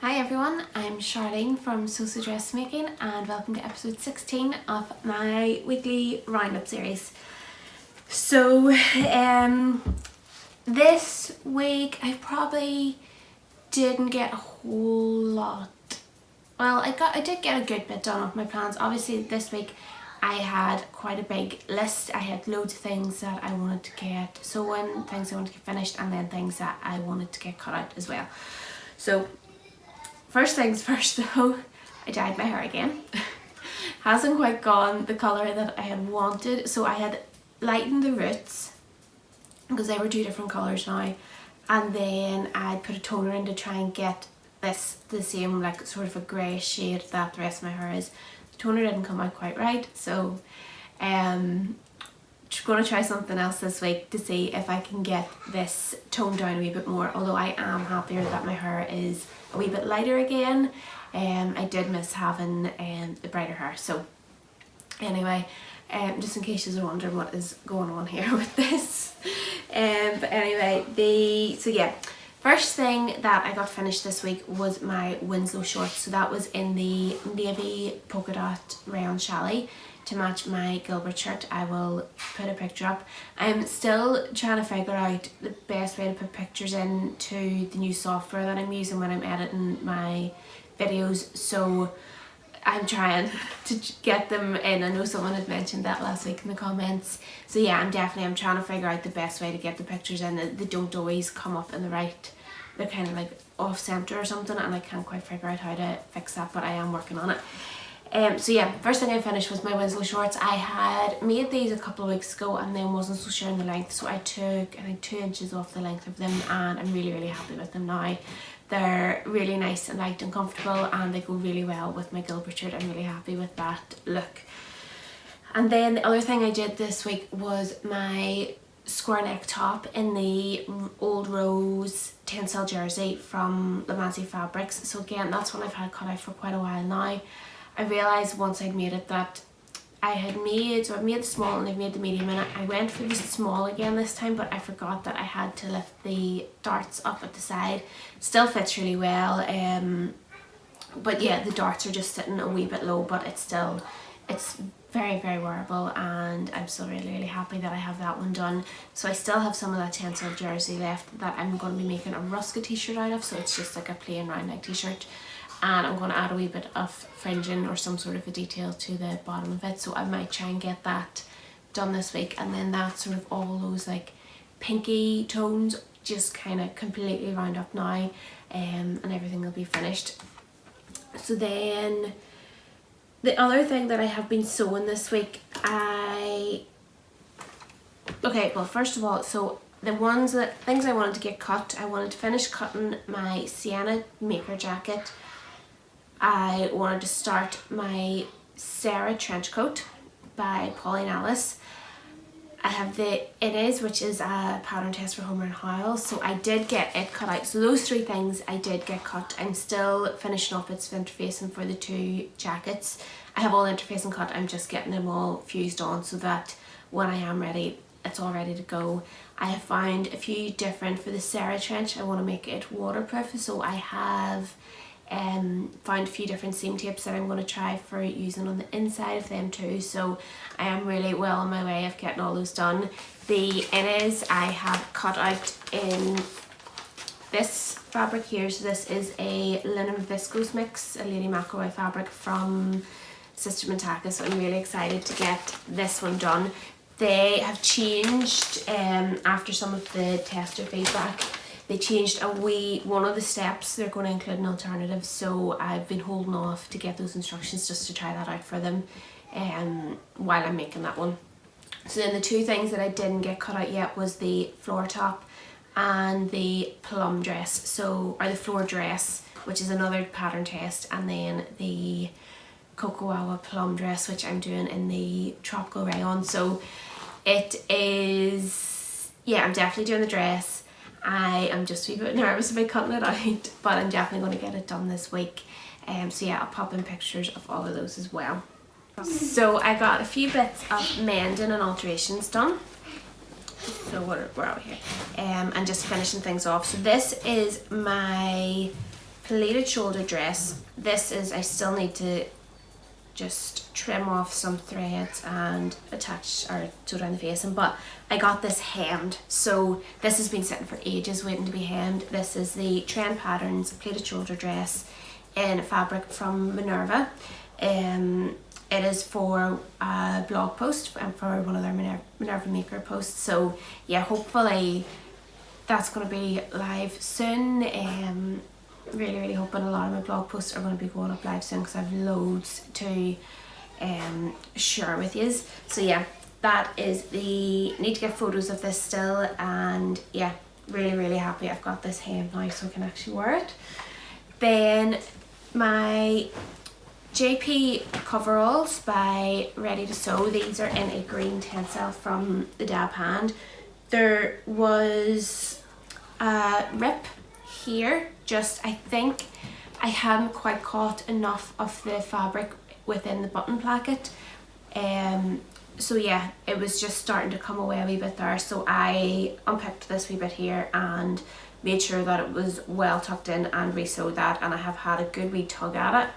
Hi everyone, I'm Charlene from Sosa Dressmaking and welcome to episode 16 of my weekly roundup series. So this week I probably didn't get a whole lot. Well, I did get a good bit done of my plans. Obviously this week I had quite a big list. I had loads of things that I wanted to get sewn, things I wanted to get finished, and then things that I wanted to get cut out as well. So first things first though, I dyed my hair again. Hasn't quite gone the colour that I had wanted, so I had lightened the roots because they were two different colours now, and then I put a toner in to try and get this the same, like sort of a grey shade that the rest of my hair is. The toner didn't come out quite right, so going to try something else this week to see if I can get this toned down a wee bit more, although I am happier that my hair is a wee bit lighter again. I did miss having the brighter hair. So anyway, just in case you're wondering what is going on here with this, but anyway, first thing that I got finished this week was my Winslow shorts. So that was in the navy polka dot Rayon chalet to match my Gilbert shirt. I will put a picture up. I'm still trying to figure out the best way to put pictures into the new software that I'm using when I'm editing my videos, so I'm trying to get them in. I know someone had mentioned that last week in the comments. So yeah, I'm trying to figure out the best way to get the pictures in. They don't always come up in the right, they're kind of like off center or something, and I can't quite figure out how to fix that, but I am working on it. So yeah, first thing I finished was my Winslow shorts. I had made these a couple of weeks ago and then wasn't so sure on the length, so I took I think 2 inches off the length of them, and I'm really happy with them now. They're really nice and light and comfortable, and they go really well with my Gilbert shirt. I'm really happy with that look. And then the other thing I did this week was my square neck top in the old rose Tencel jersey from Felicity Fabrics. So again, that's one I've had cut out for quite a while now. I realised once I'd made it that I've made the small and I've made the medium in it. I went for the small again this time, but I forgot that I had to lift the darts up at the side. Still fits really well, but yeah, the darts are just sitting a wee bit low, but it's very wearable, and I'm still really happy that I have that one done. So I still have some of that Tencel jersey left that I'm going to be making a Ruska t-shirt out of, so it's just like a plain round neck t-shirt. And I'm going to add a wee bit of fringing or some sort of a detail to the bottom of it, so I might try and get that done this week. And then that sort of all those like pinky tones just kind of completely round up now, and everything will be finished. So then the other thing that I have been sewing this week, first of all, so things I wanted to get cut, I wanted to finish cutting my Sienna maker jacket. I wanted to start my Serra trench coat by Pauline Alice. I have the It Is, which is a pattern test for Homer Howells, so I did get it cut out. So those 3 things I did get cut. I'm still finishing up its interfacing for the 2 jackets. I have all the interfacing cut, I'm just getting them all fused on so that when I am ready, it's all ready to go. I have found a few different, for the Serra trench, I want to make it waterproof, so I have found a few different seam tapes that I'm going to try for using on the inside of them too, so I am really well on my way of getting all those done. The It Is I have cut out in this fabric here, so this is a linen Viscose mix, a Lady McElroy fabric from Sister Mintaka, so I'm really excited to get this one done. They have changed after some of the tester feedback. They changed one of the steps. They're going to include an alternative, so I've been holding off to get those instructions just to try that out for them while I'm making that one. So then the 2 things that I didn't get cut out yet was the Flor top and the Plum dress, or the Flor dress, which is another pattern test, and then the Coco Wawa Plum dress, which I'm doing in the tropical Rayon. So it is, yeah, I'm definitely doing the dress. I am just a wee bit nervous about cutting it out, but I'm definitely going to get it done this week. So yeah, I'll pop in pictures of all of those as well. So I got a few bits of mending and alterations done. So where are we here? And just finishing things off. So this is my pleated shoulder dress. This is, I still need to just trim off some threads and attach or sew down the facing, but I got this hemmed. So this has been sitting for ages waiting to be hemmed. This is the Trend Patterns pleated shoulder dress in fabric from Minerva. It is for a blog post and for one of their Minerva Maker posts. So yeah, hopefully that's going to be live soon. Really hoping a lot of my blog posts are going to be going up live soon because I have loads to share with you. So yeah, that is the, need to get photos of this still, and yeah, really happy I've got this hem now so I can actually wear it. Then my JP Coveralls by Ready to Sew. These are in a green Tencel from the Dab Hand. There was a rip here, just I think I hadn't quite caught enough of the fabric within the button placket, so yeah, it was just starting to come away a wee bit there, so I unpicked this wee bit here and made sure that it was well tucked in and re-sewed that, and I have had a good wee tug at it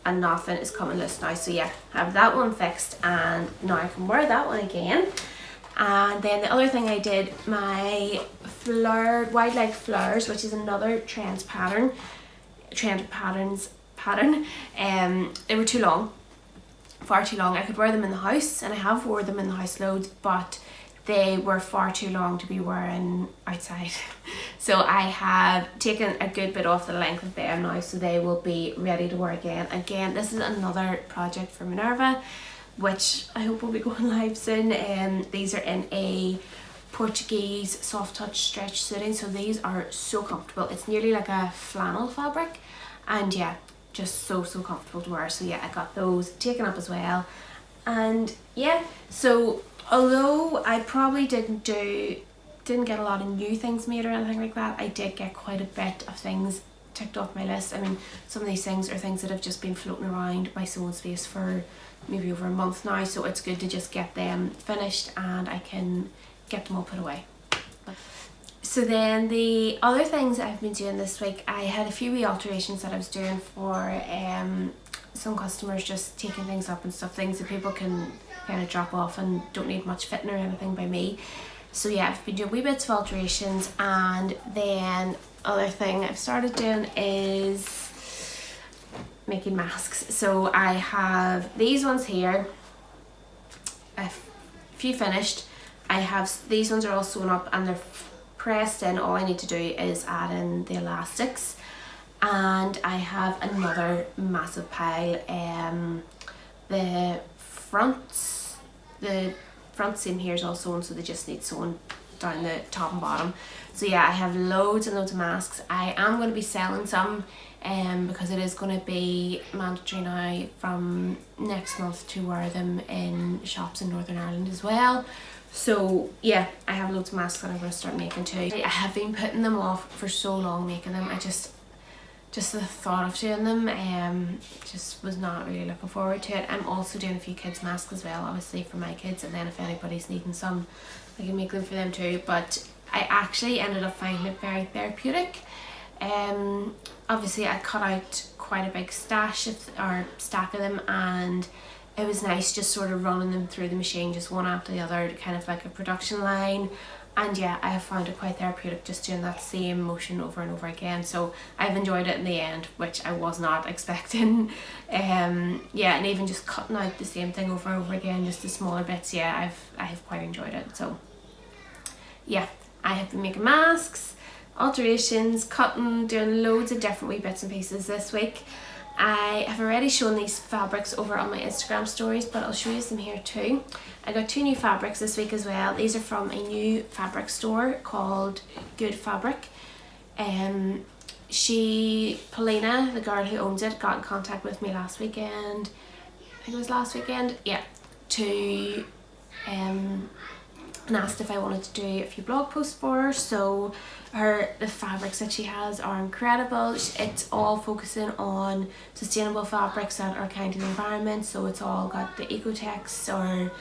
and nothing is coming loose now. So yeah, I have that one fixed and now I can wear that one again. And then the other thing I did, my wide leg flowers, which is another Trend Patterns pattern. They were too long, far too long. I could wear them in the house, and I have wore them in the house loads, but they were far too long to be wearing outside. So I have taken a good bit off the length of them now, so they will be ready to wear again. Again, this is another project for Minerva, which I hope will be going live soon. These are in a Portuguese soft touch stretch suiting, so these are so comfortable. It's nearly like a flannel fabric, and yeah, just so comfortable to wear. So yeah, I got those taken up as well. And yeah, so although I probably didn't get a lot of new things made or anything like that, I did get quite a bit of things ticked off my list. I mean, some of these things are things that have just been floating around my sewing space for maybe over a month now, so it's good to just get them finished and I can get them all put away. So then the other things I've been doing this week, I had a few wee alterations that I was doing for some customers, just taking things up and stuff, things that people can kind of drop off and don't need much fitting or anything by me. So yeah, I've been doing wee bits of alterations. And then other thing I've started doing is making masks. So I have these ones here, a few finished. I have these ones are all sewn up and they're pressed in. All I need to do is add in the elastics, and I have another massive pile. The front seam here is all sewn, so they just need sewn down the top and bottom. So yeah, I have loads and loads of masks. I am going to be selling some because it is going to be mandatory now from next month to wear them in shops in Northern Ireland as well. So yeah, I have loads of masks that I'm going to start making too. I have been putting them off for so long making them. I just the thought of doing them just was not really looking forward to it. I'm also doing a few kids masks as well, obviously for my kids, and then if anybody's needing some, I can make them for them too. But I actually ended up finding it very therapeutic. Obviously I cut out quite a big stack of them, and it was nice just sort of running them through the machine just one after the other, kind of like a production line. And yeah, I have found it quite therapeutic just doing that same motion over and over again. So I've enjoyed it in the end, which I was not expecting. Yeah, and even just cutting out the same thing over and over again, just the smaller bits, yeah, I have quite enjoyed it. So yeah, I have been making masks, alterations, cutting, doing loads of different wee bits and pieces this week. I have already shown these fabrics over on my Instagram stories, but I'll show you some here too. I got 2 new fabrics this week as well. These are from a new fabric store called Good Fabric. Pauline, the girl who owns it, got in contact with me last weekend. I think it was last weekend, yeah, to and asked if I wanted to do a few blog posts for her. So the fabrics that she has are incredible. It's all focusing on sustainable fabrics that are kind to the environment, so it's all got the Ecotex or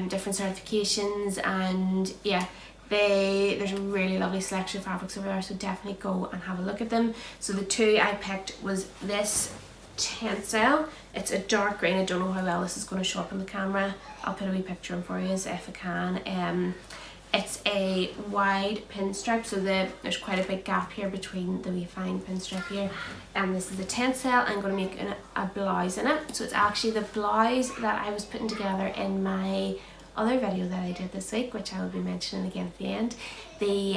different certifications, and yeah, There's a really lovely selection of fabrics over there, so definitely go and have a look at them. So the two I picked was this Tencel. It's a dark green. I don't know how well this is going to show up on the camera. I'll put a wee picture in for you if I can. It's a wide pinstripe, so there's quite a big gap here between the wee fine pinstripe here. And this is a Tencel. I'm going to make a blouse in it. So it's actually the blouse that I was putting together in my other video that I did this week, which I will be mentioning again at the end. The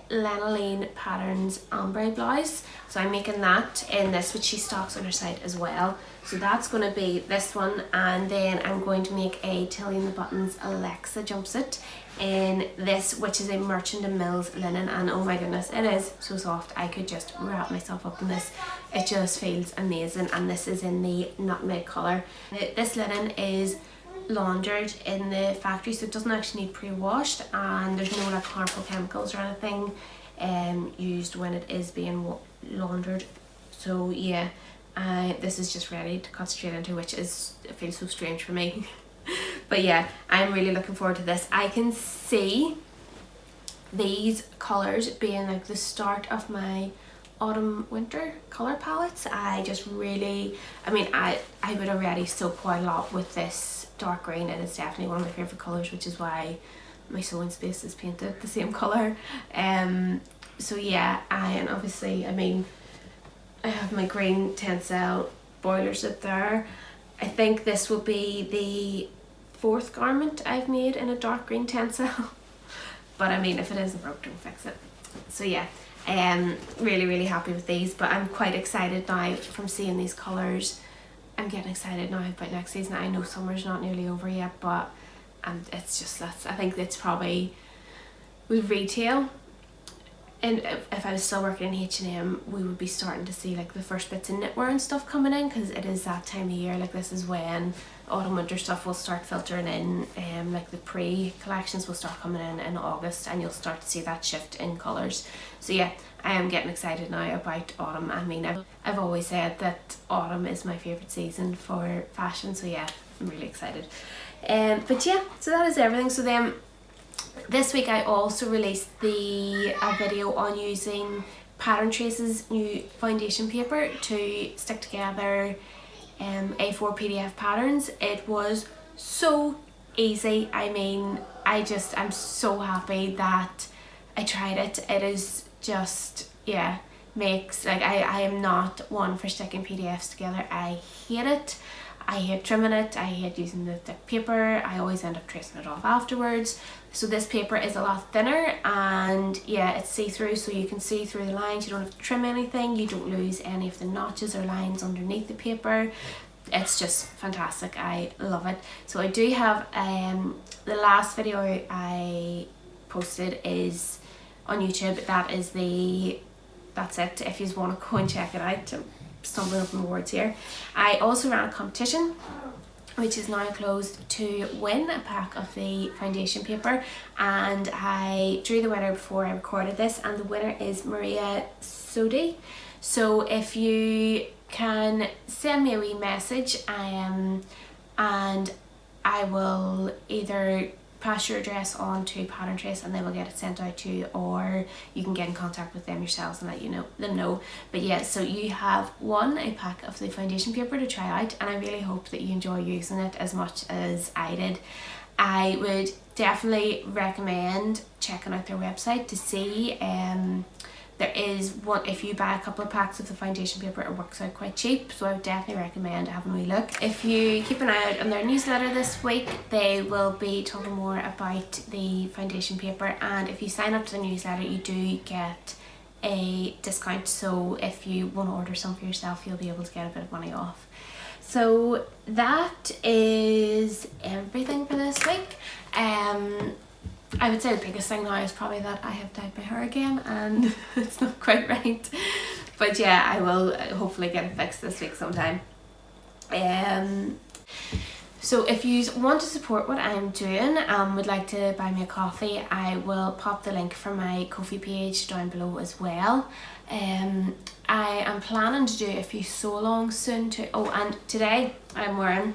Lanolin Patterns ombre blouse. So I'm making that in this, which she stocks on her site as well. So that's going to be this one, and then I'm going to make a Tilly and the Buttons Alexa jumpsuit in this, which is a Merchant and Mills linen, and oh my goodness, it is so soft. I could just wrap myself up in this. It just feels amazing, and this is in the nutmeg colour. This linen is laundered in the factory, so it doesn't actually need pre-washed, and there's no like harmful chemicals or anything used when it is being laundered. So yeah, this is just ready to cut straight into, which is, it feels so strange for me. But yeah, I'm really looking forward to this. I can see these colours being like the start of my autumn winter colour palettes. I just really, I mean, I would already soak quite a lot with this dark green. It is definitely one of my favourite colours, which is why my sewing space is painted the same colour. So yeah, and obviously, I mean, I have my green Tencel boiler sit there. I think this will be the 4th garment I've made in a dark green Tencel. But I mean, if it isn't broke, don't fix it. So yeah, really happy with these, but I'm quite excited now from seeing these colours. I'm getting excited now about next season. I know summer's not nearly over yet, but it's just, I think it's probably with retail, and if I was still working in H&M, we would be starting to see like the first bits of knitwear and stuff coming in, because it is that time of year. Like this is when autumn winter stuff will start filtering in, like the pre-collections will start coming in August, and you'll start to see that shift in colours. So yeah, I am getting excited now about autumn. I mean, I've always said that autumn is my favourite season for fashion, so yeah, I'm really excited. But yeah, so that is everything. So then this week I also released a video on using Patterntrace's new foundation paper to stick together A4 PDF patterns. It was so easy. I mean, I'm so happy that I tried it. It is just, yeah, makes, like, I am not one for sticking PDFs together. I hate it. I hate trimming it. I hate using the thick paper. I always end up tracing it off afterwards. So this paper is a lot thinner, and yeah, it's see-through, so you can see through the lines. You don't have to trim anything. You don't lose any of the notches or lines underneath the paper. It's just fantastic. I love it. So I do have the last video I posted is on YouTube. That's it. If you want to go and check it out. I'm stumbling up my words here. I also ran a competition which is now closed to win a pack of the foundation paper, and I drew the winner before I recorded this, and the winner is Maria Soady. So if you can send me a wee message, and I will either pass your address on to Patterntrace and they will get it sent out to you, or you can get in contact with them yourselves and let them know. But yeah, so you have won a pack of the foundation paper to try out, and I really hope that you enjoy using it as much as I did. I would definitely recommend checking out their website to see there is one, if you buy a couple of packs of the foundation paper, it works out quite cheap, so I would definitely recommend having a wee look. If you keep an eye out on their newsletter this week, they will be talking more about the foundation paper, and if you sign up to the newsletter you do get a discount, so if you want to order some for yourself you'll be able to get a bit of money off. So that is everything for this week. I would say the biggest thing now is probably that I have dyed my hair again and it's not quite right, but yeah, I will hopefully get it fixed this week sometime. So if you want to support what I'm doing and would like to buy me a coffee, I will pop the link for my Ko-fi page down below as well. I am planning to do a few sew alongs soon too. Oh, and today I'm wearing,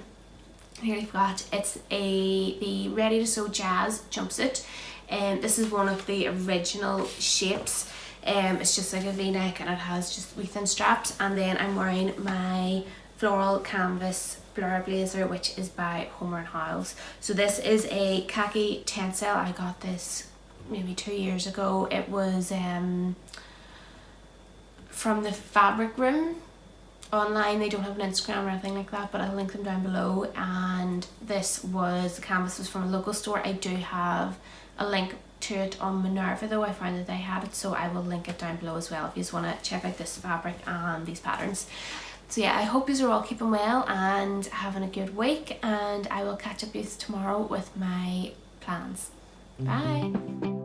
I nearly forgot, it's the Ready to Sew Jazz jumpsuit. This is one of the original shapes. It's just like a v-neck and it has just wee thin straps, and then I'm wearing my floral canvas blur blazer, which is by Homer Howells. So this is a khaki Tencel. I got this maybe 2 years ago. It was from the Fabric Room online. They don't have an Instagram or anything like that, but I'll link them down below. And this was, the canvas was from a local store. I do have a link to it on Minerva though. I found that they had it, so I will link it down below as well if you just want to check out this fabric and these patterns. So yeah, I hope you are all keeping well and having a good week, and I will catch up with you tomorrow with my plans. Bye!